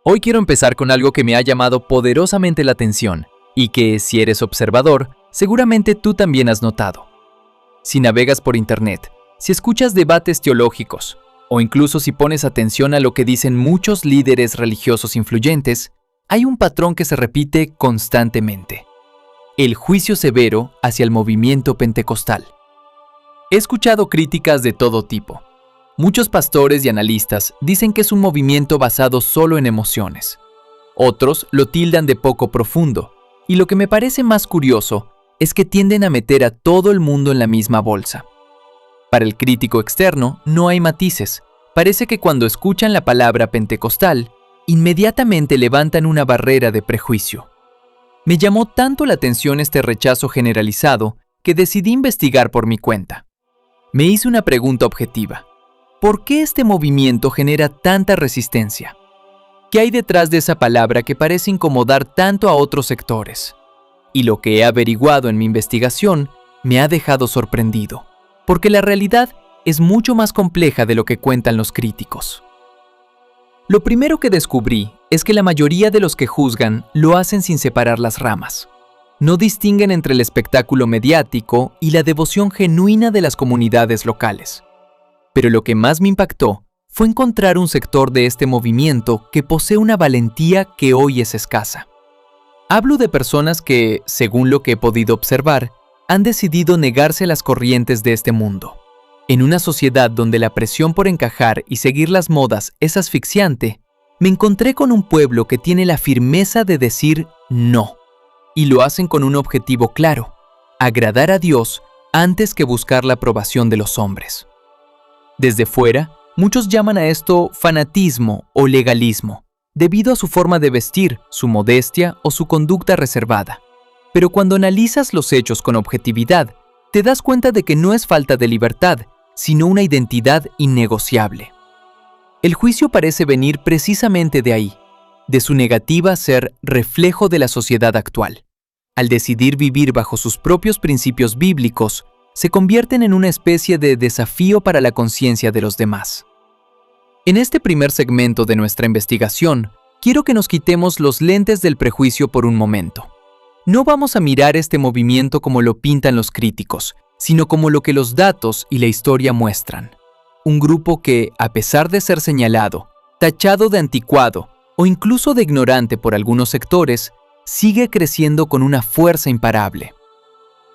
Hoy quiero empezar con algo que me ha llamado poderosamente la atención y que, si eres observador, seguramente tú también has notado. Si navegas por Internet, si escuchas debates teológicos, o incluso si pones atención a lo que dicen muchos líderes religiosos influyentes, hay un patrón que se repite constantemente: el juicio severo hacia el movimiento pentecostal. He escuchado críticas de todo tipo. Muchos pastores y analistas dicen que es un movimiento basado solo en emociones. Otros lo tildan de poco profundo, y lo que me parece más curioso es que tienden a meter a todo el mundo en la misma bolsa. Para el crítico externo no hay matices. Parece que cuando escuchan la palabra pentecostal, inmediatamente levantan una barrera de prejuicio. Me llamó tanto la atención este rechazo generalizado que decidí investigar por mi cuenta. Me hice una pregunta objetiva: ¿por qué este movimiento genera tanta resistencia? ¿Qué hay detrás de esa palabra que parece incomodar tanto a otros sectores? Y lo que he averiguado en mi investigación me ha dejado sorprendido, porque la realidad es mucho más compleja de lo que cuentan los críticos. Lo primero que descubrí es que la mayoría de los que juzgan lo hacen sin separar las ramas. No distinguen entre el espectáculo mediático y la devoción genuina de las comunidades locales. Pero lo que más me impactó fue encontrar un sector de este movimiento que posee una valentía que hoy es escasa. Hablo de personas que, según lo que he podido observar, han decidido negarse a las corrientes de este mundo. En una sociedad donde la presión por encajar y seguir las modas es asfixiante, me encontré con un pueblo que tiene la firmeza de decir no, y lo hacen con un objetivo claro: agradar a Dios antes que buscar la aprobación de los hombres. Desde fuera, muchos llaman a esto fanatismo o legalismo, debido a su forma de vestir, su modestia o su conducta reservada. Pero cuando analizas los hechos con objetividad, te das cuenta de que no es falta de libertad, sino una identidad innegociable. El juicio parece venir precisamente de ahí, de su negativa a ser reflejo de la sociedad actual. Al decidir vivir bajo sus propios principios bíblicos, se convierten en una especie de desafío para la conciencia de los demás. En este primer segmento de nuestra investigación, quiero que nos quitemos los lentes del prejuicio por un momento. No vamos a mirar este movimiento como lo pintan los críticos, sino como lo que los datos y la historia muestran. Un grupo que, a pesar de ser señalado, tachado de anticuado o incluso de ignorante por algunos sectores, sigue creciendo con una fuerza imparable.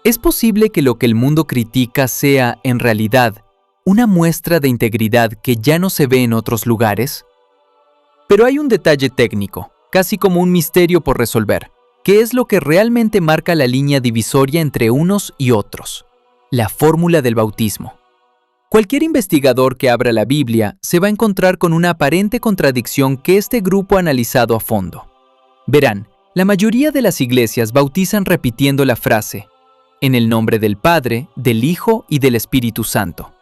¿Es posible que lo que el mundo critica sea, en realidad, una muestra de integridad que ya no se ve en otros lugares? Pero hay un detalle técnico, casi como un misterio por resolver, que es lo que realmente marca la línea divisoria entre unos y otros: la fórmula del bautismo. Cualquier investigador que abra la Biblia se va a encontrar con una aparente contradicción que este grupo ha analizado a fondo. Verán, la mayoría de las iglesias bautizan repitiendo la frase: en el nombre del Padre, del Hijo y del Espíritu Santo,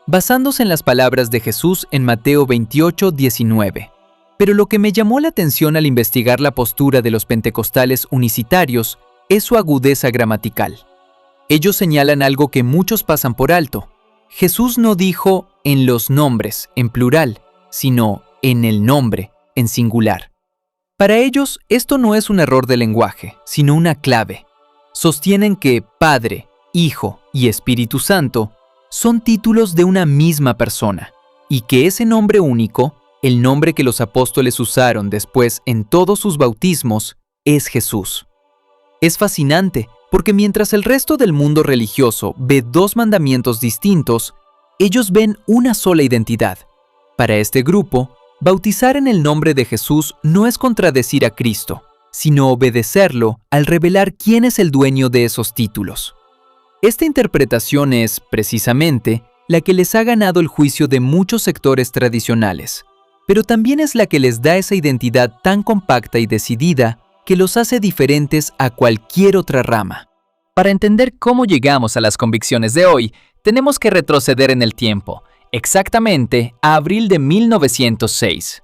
basándose en las palabras de Jesús en Mateo 28:19. Pero lo que me llamó la atención al investigar la postura de los pentecostales unicitarios es su agudeza gramatical. Ellos señalan algo que muchos pasan por alto. Jesús no dijo en los nombres, en plural, sino en el nombre, en singular. Para ellos, esto no es un error de lenguaje, sino una clave. Sostienen que Padre, Hijo y Espíritu Santo son títulos de una misma persona, y que ese nombre único, el nombre que los apóstoles usaron después en todos sus bautismos, es Jesús. Es fascinante, porque mientras el resto del mundo religioso ve dos mandamientos distintos, ellos ven una sola identidad. Para este grupo, bautizar en el nombre de Jesús no es contradecir a Cristo, sino obedecerlo al revelar quién es el dueño de esos títulos. Esta interpretación es, precisamente, la que les ha ganado el juicio de muchos sectores tradicionales, pero también es la que les da esa identidad tan compacta y decidida que los hace diferentes a cualquier otra rama. Para entender cómo llegamos a las convicciones de hoy, tenemos que retroceder en el tiempo, exactamente a abril de 1906.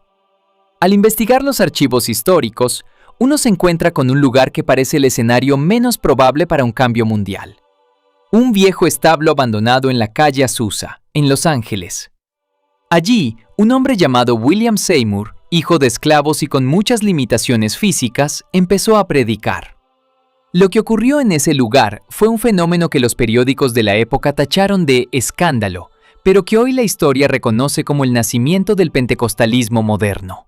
Al investigar los archivos históricos, uno se encuentra con un lugar que parece el escenario menos probable para un cambio mundial. Un viejo establo abandonado en la calle Azusa, en Los Ángeles. Allí, un hombre llamado William Seymour hijo de esclavos y con muchas limitaciones físicas, empezó a predicar. Lo que ocurrió en ese lugar fue un fenómeno que los periódicos de la época tacharon de escándalo, pero que hoy la historia reconoce como el nacimiento del pentecostalismo moderno.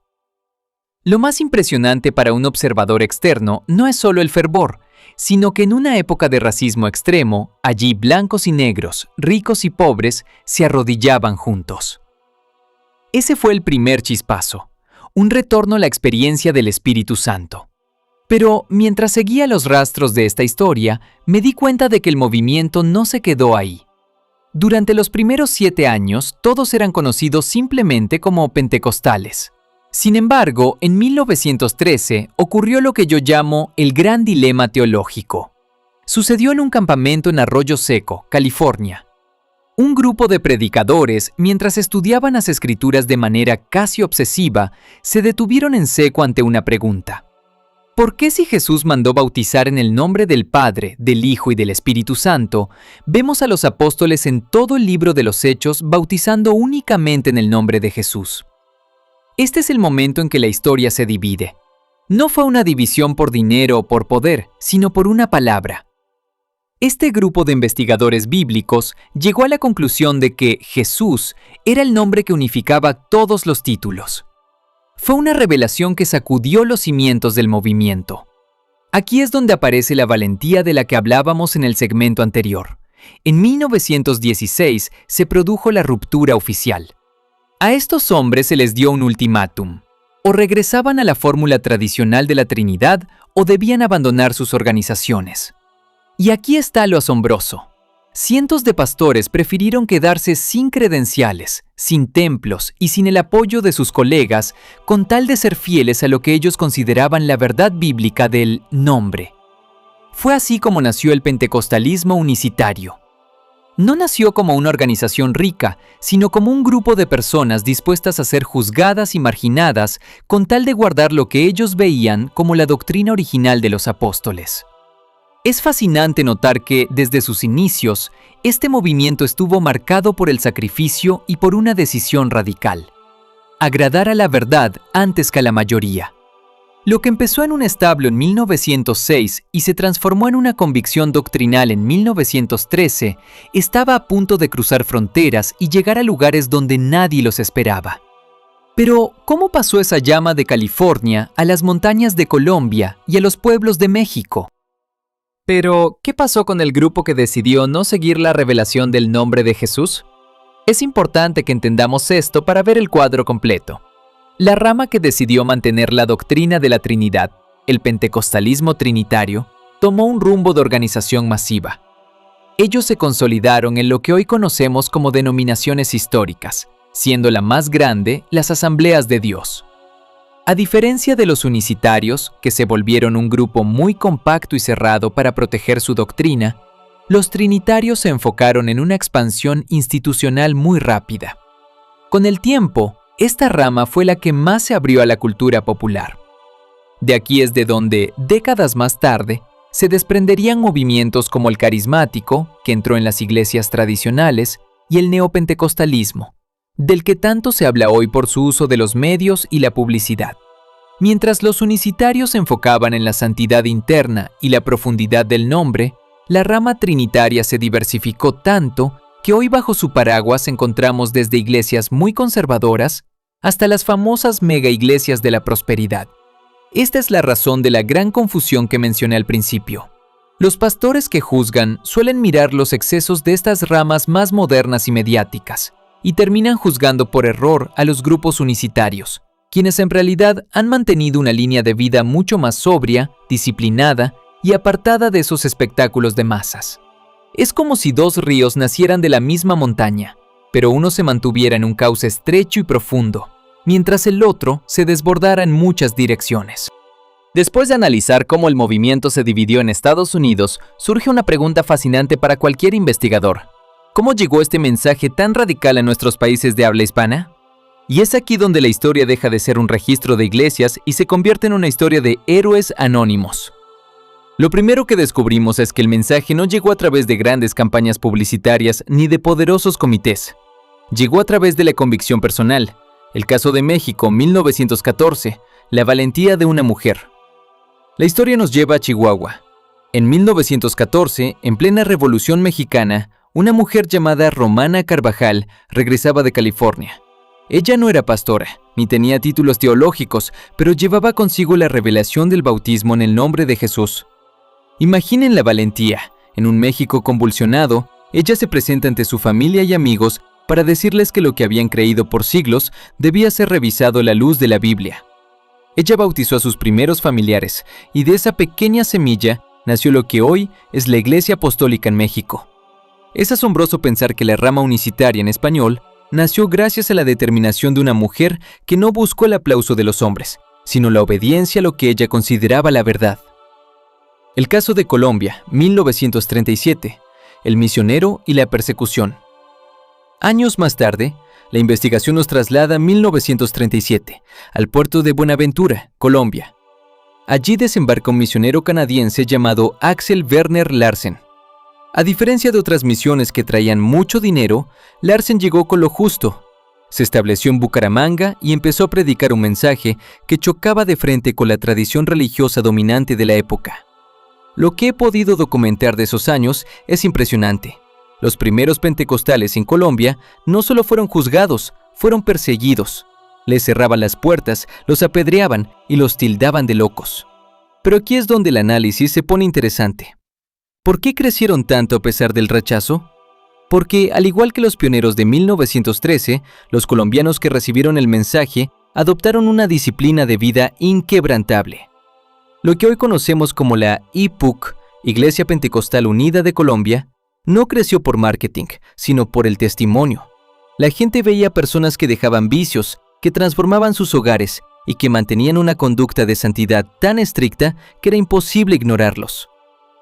Lo más impresionante para un observador externo no es solo el fervor, sino que en una época de racismo extremo, allí blancos y negros, ricos y pobres, se arrodillaban juntos. Ese fue el primer chispazo, un retorno a la experiencia del Espíritu Santo. Pero mientras seguía los rastros de esta historia, me di cuenta de que el movimiento no se quedó ahí. Durante los primeros 7 años, todos eran conocidos simplemente como pentecostales. Sin embargo, en 1913 ocurrió lo que yo llamo el gran dilema teológico. Sucedió en un campamento en Arroyo Seco, California. Un grupo de predicadores, mientras estudiaban las Escrituras de manera casi obsesiva, se detuvieron en seco ante una pregunta. ¿Por qué si Jesús mandó bautizar en el nombre del Padre, del Hijo y del Espíritu Santo, vemos a los apóstoles en todo el libro de los Hechos bautizando únicamente en el nombre de Jesús? Este es el momento en que la historia se divide. No fue una división por dinero o por poder, sino por una palabra. Este grupo de investigadores bíblicos llegó a la conclusión de que Jesús era el nombre que unificaba todos los títulos. Fue una revelación que sacudió los cimientos del movimiento. Aquí es donde aparece la valentía de la que hablábamos en el segmento anterior. En 1916 se produjo la ruptura oficial. A estos hombres se les dio un ultimátum. O regresaban a la fórmula tradicional de la Trinidad o debían abandonar sus organizaciones. Y aquí está lo asombroso. Cientos de pastores prefirieron quedarse sin credenciales, sin templos y sin el apoyo de sus colegas con tal de ser fieles a lo que ellos consideraban la verdad bíblica del nombre. Fue así como nació el pentecostalismo unicitario. No nació como una organización rica, sino como un grupo de personas dispuestas a ser juzgadas y marginadas con tal de guardar lo que ellos veían como la doctrina original de los apóstoles. Es fascinante notar que, desde sus inicios, este movimiento estuvo marcado por el sacrificio y por una decisión radical: agradar a la verdad antes que a la mayoría. Lo que empezó en un establo en 1906 y se transformó en una convicción doctrinal en 1913, estaba a punto de cruzar fronteras y llegar a lugares donde nadie los esperaba. Pero, ¿cómo pasó esa llama de California a las montañas de Colombia y a los pueblos de México? Pero, ¿qué pasó con el grupo que decidió no seguir la revelación del nombre de Jesús? Es importante que entendamos esto para ver el cuadro completo. La rama que decidió mantener la doctrina de la Trinidad, el pentecostalismo trinitario, tomó un rumbo de organización masiva. Ellos se consolidaron en lo que hoy conocemos como denominaciones históricas, siendo la más grande las Asambleas de Dios. A diferencia de los unicitarios, que se volvieron un grupo muy compacto y cerrado para proteger su doctrina, los trinitarios se enfocaron en una expansión institucional muy rápida. Con el tiempo, esta rama fue la que más se abrió a la cultura popular. De aquí es de donde, décadas más tarde, se desprenderían movimientos como el carismático, que entró en las iglesias tradicionales, y el neopentecostalismo, del que tanto se habla hoy por su uso de los medios y la publicidad. Mientras los unicitarios se enfocaban en la santidad interna y la profundidad del nombre, la rama trinitaria se diversificó tanto que hoy bajo su paraguas encontramos desde iglesias muy conservadoras hasta las famosas mega iglesias de la prosperidad. Esta es la razón de la gran confusión que mencioné al principio. Los pastores que juzgan suelen mirar los excesos de estas ramas más modernas y mediáticas, y terminan juzgando por error a los grupos unicitarios, quienes en realidad han mantenido una línea de vida mucho más sobria, disciplinada y apartada de esos espectáculos de masas. Es como si dos ríos nacieran de la misma montaña, pero uno se mantuviera en un cauce estrecho y profundo, mientras el otro se desbordara en muchas direcciones. Después de analizar cómo el movimiento se dividió en Estados Unidos, surge una pregunta fascinante para cualquier investigador. ¿Cómo llegó este mensaje tan radical a nuestros países de habla hispana? Y es aquí donde la historia deja de ser un registro de iglesias y se convierte en una historia de héroes anónimos. Lo primero que descubrimos es que el mensaje no llegó a través de grandes campañas publicitarias ni de poderosos comités. Llegó a través de la convicción personal, El caso de México, 1914, la valentía de una mujer. La historia nos lleva a Chihuahua. En 1914, en plena Revolución Mexicana, una mujer llamada Romana Carvajal regresaba de California. Ella no era pastora, ni tenía títulos teológicos, pero llevaba consigo la revelación del bautismo en el nombre de Jesús. Imaginen la valentía. En un México convulsionado, ella se presenta ante su familia y amigos para decirles que lo que habían creído por siglos debía ser revisado a la luz de la Biblia. Ella bautizó a sus primeros familiares, y de esa pequeña semilla nació lo que hoy es la Iglesia Apostólica en México. Es asombroso pensar que la rama unicitaria en español nació gracias a la determinación de una mujer que no buscó el aplauso de los hombres, sino la obediencia a lo que ella consideraba la verdad. El caso de Colombia, 1937, el misionero y la persecución. Años más tarde, la investigación nos traslada a 1937, al puerto de Buenaventura, Colombia. Allí desembarca un misionero canadiense llamado Axel Werner Larsen. A diferencia de otras misiones que traían mucho dinero, Larsen llegó con lo justo. Se estableció en Bucaramanga y empezó a predicar un mensaje que chocaba de frente con la tradición religiosa dominante de la época. Lo que he podido documentar de esos años es impresionante. Los primeros pentecostales en Colombia no solo fueron juzgados, fueron perseguidos. Les cerraban las puertas, los apedreaban y los tildaban de locos. Pero aquí es donde el análisis se pone interesante. ¿Por qué crecieron tanto a pesar del rechazo? Porque, al igual que los pioneros de 1913, los colombianos que recibieron el mensaje adoptaron una disciplina de vida inquebrantable. Lo que hoy conocemos como la IPUC, Iglesia Pentecostal Unida de Colombia, no creció por marketing, sino por el testimonio. La gente veía personas que dejaban vicios, que transformaban sus hogares y que mantenían una conducta de santidad tan estricta que era imposible ignorarlos.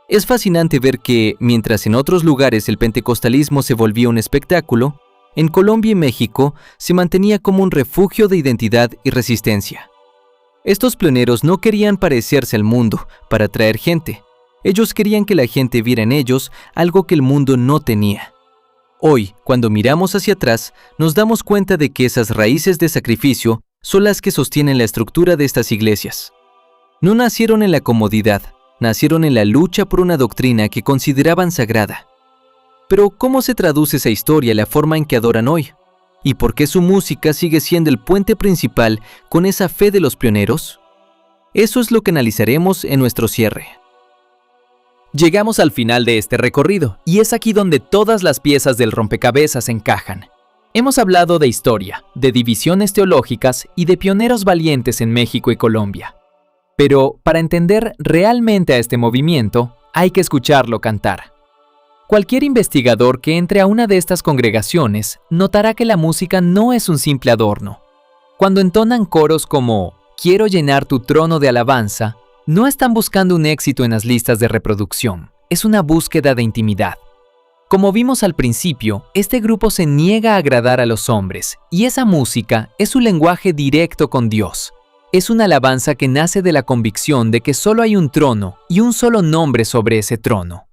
Es fascinante ver que, mientras en otros lugares el pentecostalismo se volvía un espectáculo, en Colombia y México se mantenía como un refugio de identidad y resistencia. Estos pioneros no querían parecerse al mundo para atraer gente. Ellos querían que la gente viera en ellos algo que el mundo no tenía. Hoy, cuando miramos hacia atrás, nos damos cuenta de que esas raíces de sacrificio son las que sostienen la estructura de estas iglesias. No nacieron en la comodidad, nacieron en la lucha por una doctrina que consideraban sagrada. Pero, ¿cómo se traduce esa historia a la forma en que adoran hoy? ¿Y por qué su música sigue siendo el puente principal con esa fe de los pioneros? Eso es lo que analizaremos en nuestro cierre. Llegamos al final de este recorrido, y es aquí donde todas las piezas del rompecabezas encajan. Hemos hablado de historia, de divisiones teológicas y de pioneros valientes en México y Colombia. Pero para entender realmente a este movimiento, hay que escucharlo cantar. Cualquier investigador que entre a una de estas congregaciones notará que la música no es un simple adorno. Cuando entonan coros como «Quiero llenar tu trono de alabanza», no están buscando un éxito en las listas de reproducción, es una búsqueda de intimidad. Como vimos al principio, este grupo se niega a agradar a los hombres, y esa música es su lenguaje directo con Dios. Es una alabanza que nace de la convicción de que solo hay un trono y un solo nombre sobre ese trono.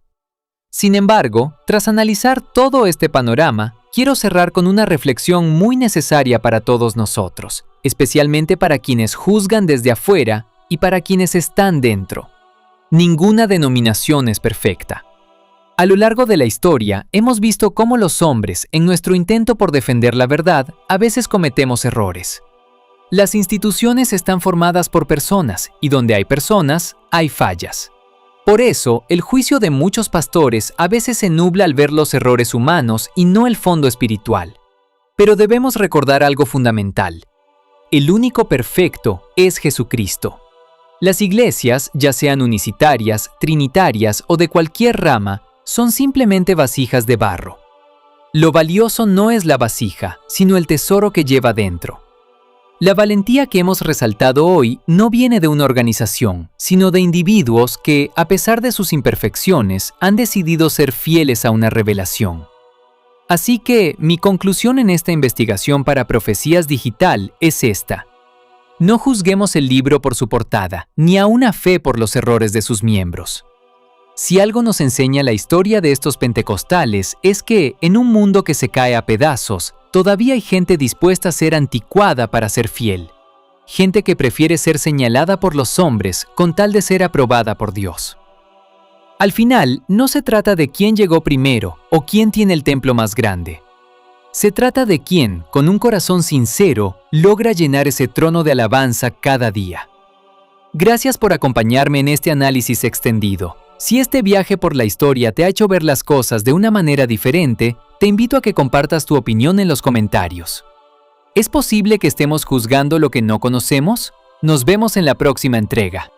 Sin embargo, tras analizar todo este panorama, quiero cerrar con una reflexión muy necesaria para todos nosotros, especialmente para quienes juzgan desde afuera y para quienes están dentro. Ninguna denominación es perfecta. A lo largo de la historia, hemos visto cómo los hombres, en nuestro intento por defender la verdad, a veces cometemos errores. Las instituciones están formadas por personas, y donde hay personas, hay fallas. Por eso, el juicio de muchos pastores a veces se nubla al ver los errores humanos y no el fondo espiritual. Pero debemos recordar algo fundamental. El único perfecto es Jesucristo. Las iglesias, ya sean unicitarias, trinitarias o de cualquier rama, son simplemente vasijas de barro. Lo valioso no es la vasija, sino el tesoro que lleva dentro. La valentía que hemos resaltado hoy no viene de una organización, sino de individuos que, a pesar de sus imperfecciones, han decidido ser fieles a una revelación. Así que, mi conclusión en esta investigación para Profecías Digital es esta. No juzguemos el libro por su portada, ni a una fe por los errores de sus miembros. Si algo nos enseña la historia de estos pentecostales es que, en un mundo que se cae a pedazos, todavía hay gente dispuesta a ser anticuada para ser fiel. Gente que prefiere ser señalada por los hombres con tal de ser aprobada por Dios. Al final, no se trata de quién llegó primero o quién tiene el templo más grande. Se trata de quién, con un corazón sincero, logra llenar ese trono de alabanza cada día. Gracias por acompañarme en este análisis extendido. Si este viaje por la historia te ha hecho ver las cosas de una manera diferente, te invito a que compartas tu opinión en los comentarios. ¿Es posible que estemos juzgando lo que no conocemos? Nos vemos en la próxima entrega.